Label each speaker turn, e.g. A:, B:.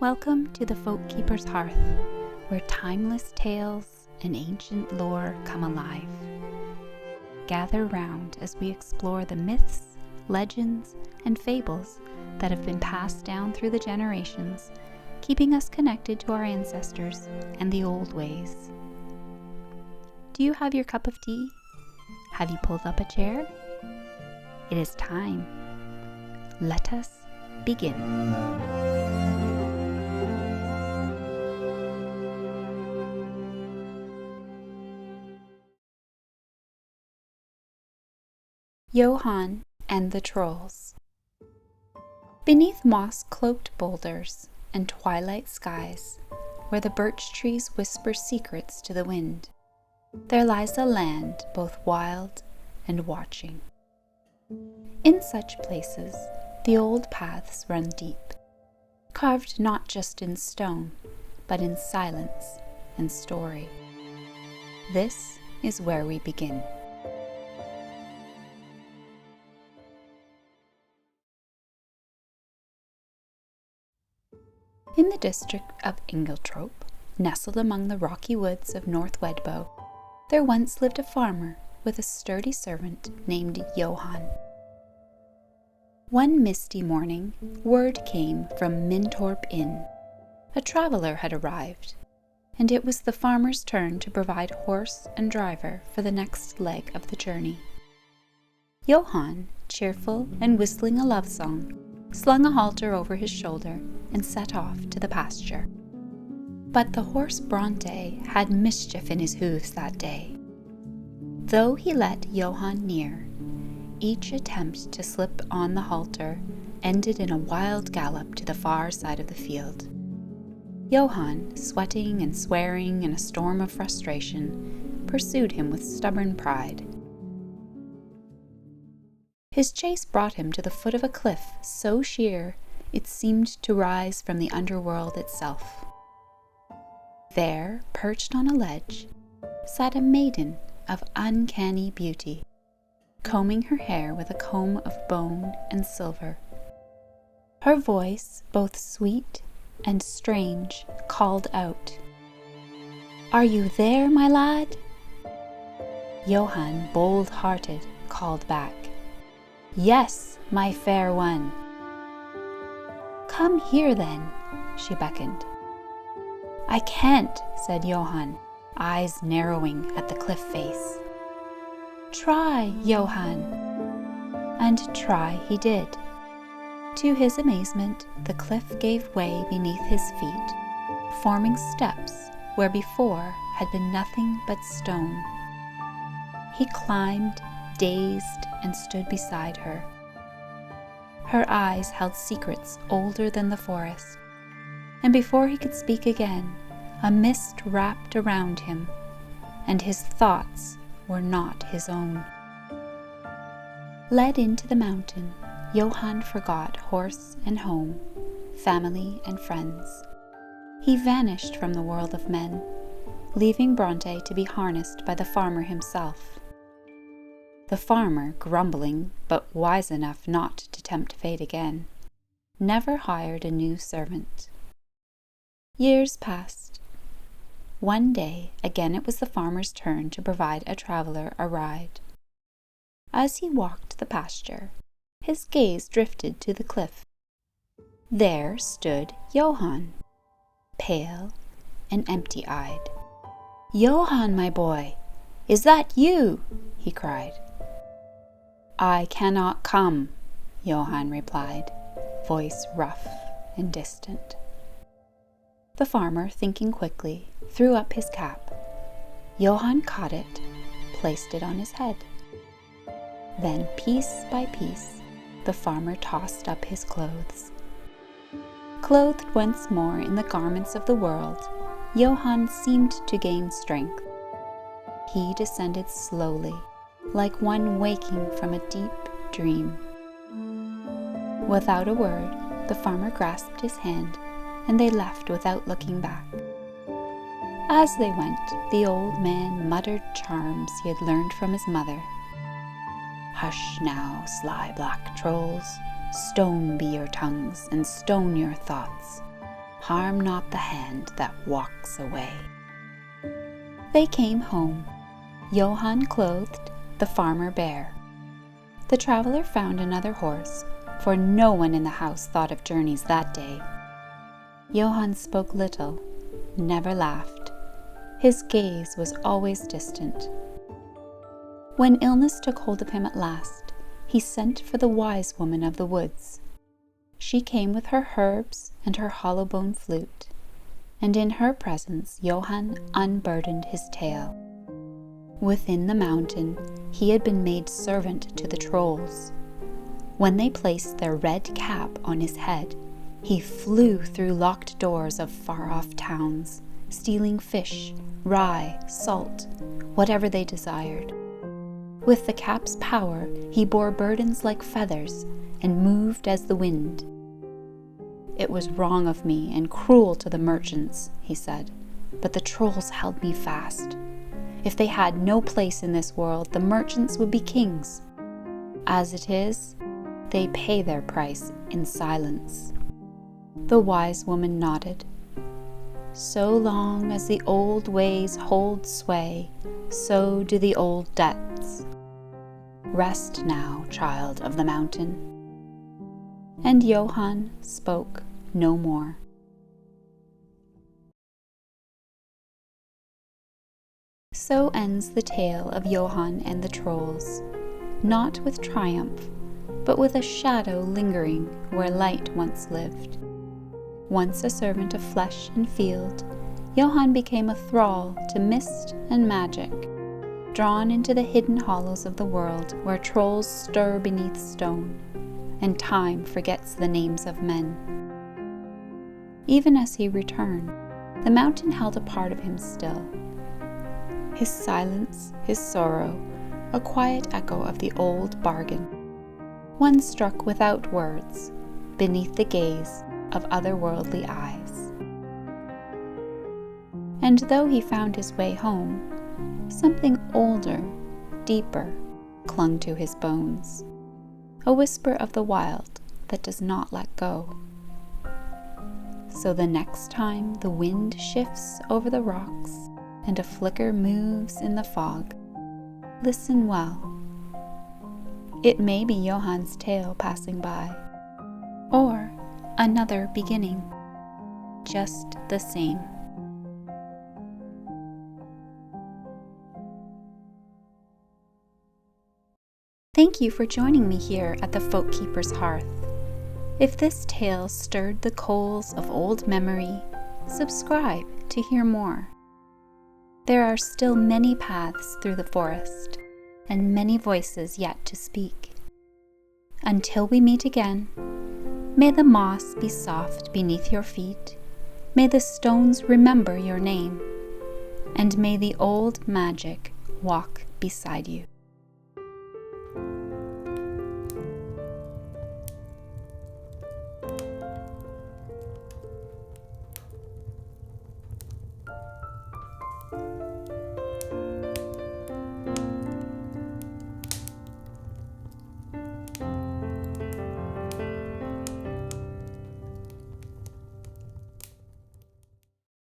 A: Welcome to the Folkkeeper's Hearth, where timeless tales and ancient lore come alive. Gather round as we explore the myths, legends, and fables that have been passed down through the generations, keeping us connected to our ancestors and the old ways. Do you have your cup of tea? Have you pulled up a chair? It is time. Let us begin. Johan and the Trolls. Beneath moss-cloaked boulders and twilight skies, where the birch trees whisper secrets to the wind, there lies a land both wild and watching. In such places, the old paths run deep, carved not just in stone, but in silence and story. This is where we begin. In the district of Ingletrope, nestled among the rocky woods of North Wedbo, there once lived a farmer with a sturdy servant named Johan. One misty morning, word came from Mintorp Inn. A traveler had arrived, and it was the farmer's turn to provide horse and driver for the next leg of the journey. Johan, cheerful and whistling a love song, slung a halter over his shoulder and set off to the pasture. But the horse Bronte had mischief in his hooves that day. Though he let Johan near, each attempt to slip on the halter ended in a wild gallop to the far side of the field. Johan, sweating and swearing in a storm of frustration, pursued him with stubborn pride. His chase brought him to the foot of a cliff so sheer it seemed to rise from the underworld itself. There, perched on a ledge, sat a maiden of uncanny beauty, combing her hair with a comb of bone and silver. Her voice, both sweet and strange, called out, "Are you there, my lad?" Johan, bold-hearted, called back, "Yes, my fair one." "Come here, then," she beckoned. "I can't," said Johan, eyes narrowing at the cliff face. "Try, Johan." And try he did. To his amazement, the cliff gave way beneath his feet, forming steps where before had been nothing but stone. He climbed, dazed, and stood beside her. Her eyes held secrets older than the forest, and before he could speak again, a mist wrapped around him, and his thoughts were not his own. Led into the mountain, Johan forgot horse and home, family and friends. He vanished from the world of men, leaving Bronte to be harnessed by the farmer himself. The farmer, grumbling, but wise enough not to tempt fate again, never hired a new servant. Years passed. One day, again it was the farmer's turn to provide a traveler a ride. As he walked the pasture, his gaze drifted to the cliff. There stood Johan, pale and empty-eyed. "Johan, my boy, is that you?" he cried. "I cannot come," Johan replied, voice rough and distant. The farmer, thinking quickly, threw up his cap. Johan caught it, placed it on his head. Then, piece by piece, the farmer tossed up his clothes. Clothed once more in the garments of the world, Johan seemed to gain strength. He descended slowly, like one waking from a deep dream. Without a word, the farmer grasped his hand, and they left without looking back. As they went, the old man muttered charms he had learned from his mother. "Hush now, sly black trolls, stone be your tongues, and stone your thoughts. harm not the hand that walks away. They came home, Johan clothed, the farmer bare. The traveler found another horse, for no one in the house thought of journeys that day. Johan spoke little, never laughed. His gaze was always distant. When illness took hold of him at last, he sent for the wise woman of the woods. She came with her herbs and her hollow-bone flute, and in her presence Johan unburdened his tale. Within the mountain he had been made servant to the trolls. When they placed their red cap on his head, he flew through locked doors of far-off towns, stealing fish, rye, salt, whatever they desired. With the cap's power, he bore burdens like feathers and moved as the wind. "It was wrong of me and cruel to the merchants," he said, "but the trolls held me fast. If they had no place in this world, the merchants would be kings. As it is, they pay their price in silence." The wise woman nodded. "So long as the old ways hold sway, so do the old debts. Rest now, child of the mountain." And Johan spoke no more. So ends the tale of Johan and the trolls, not with triumph, but with a shadow lingering where light once lived. Once a servant of flesh and field, Johan became a thrall to mist and magic, drawn into the hidden hollows of the world where trolls stir beneath stone, and time forgets the names of men. Even as he returned, the mountain held a part of him still. His silence, his sorrow, a quiet echo of the old bargain, one struck without words, beneath the gaze of otherworldly eyes. And though he found his way home, something older, deeper, clung to his bones, a whisper of the wild that does not let go. So the next time the wind shifts over the rocks and a flicker moves in the fog, listen well. It may be Johan's tale passing by, or another beginning, just the same. Thank you for joining me here at the Folkkeeper's Hearth. If this tale stirred the coals of old memory, subscribe to hear more. There are still many paths through the forest, and many voices yet to speak. Until we meet again, may the moss be soft beneath your feet, may the stones remember your name, and may the old magic walk beside you.